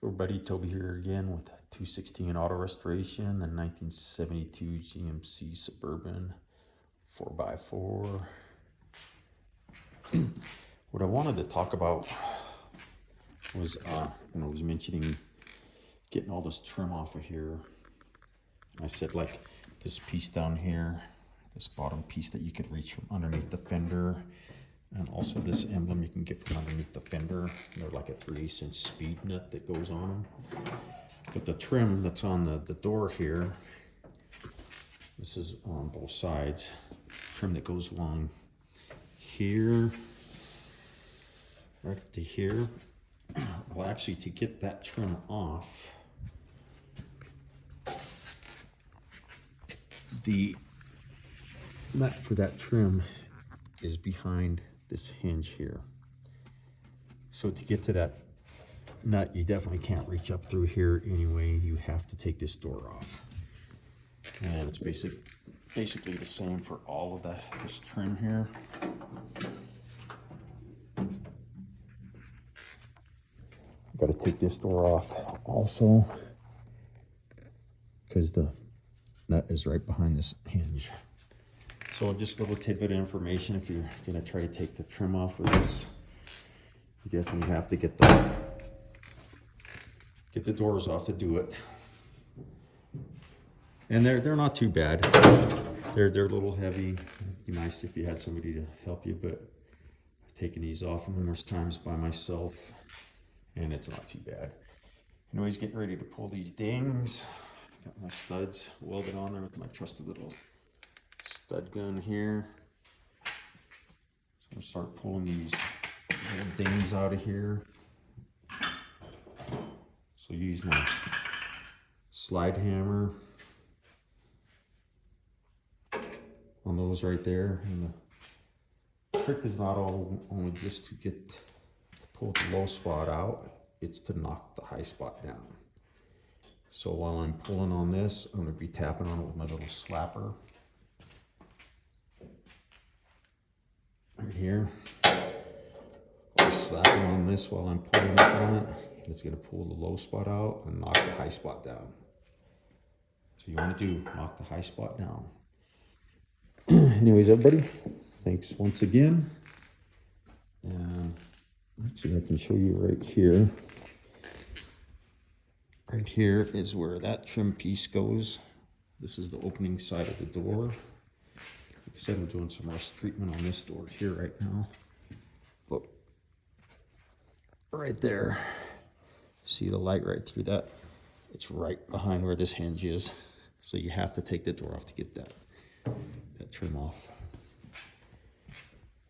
Everybody, Toby here again with 216 Auto Restoration, the 1972 GMC Suburban 4x4. What I wanted to talk about was, when I was mentioning getting all this trim off of here. I said like this piece down here, this bottom piece that you could reach from underneath the fender, and also this emblem you can get from underneath the fender. They're like a 3/8" speed nut that goes on them. But the trim that's on the door here, this is on both sides. Trim that goes along here, right to here. Well, actually, to get that trim off, the nut for that trim is behind this hinge here. So to get to that nut, you definitely can't reach up through here anyway. You have to take this door off. And it's basically the same for all of this trim here. Got to take this door off also because the nut is right behind this hinge. So just a little tidbit of information: if you're going to try to take the trim off of this, you definitely have to get the doors off to do it. And they're not too bad. They're a little heavy. It'd be nice if you had somebody to help you, but I've taken these off numerous times by myself, and it's not too bad. Anyways, getting ready to pull these dings. Got my studs welded on there with my trusted little stud gun here. So I'm gonna start pulling these little dings out of here. So use my slide hammer on those right there. And the trick is not only just to pull the low spot out, it's to knock the high spot down. So while I'm pulling on this, I'm going to be tapping on it with my little slapper right here. I'll be slapping on this while I'm pulling up on it. It's going to pull the low spot out and knock the high spot down. So you want to knock the high spot down. Anyways, everybody, thanks once again. And actually, I can show you right here. Right here is where that trim piece goes. This is the opening side of the door. Like I said, I'm doing some rust treatment on this door here right now. Look, right there. See the light right through that? It's right behind where this hinge is. So you have to take the door off to get that trim off.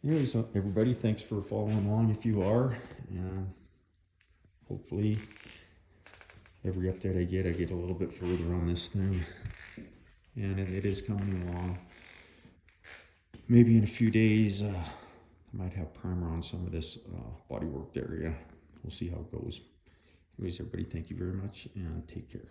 Anyways, everybody, thanks for following along if you are. And hopefully every update I get a little bit further on this thing. And it is coming along. Maybe in a few days, I might have primer on some of this bodywork area. We'll see how it goes. Anyways, everybody, thank you very much and take care.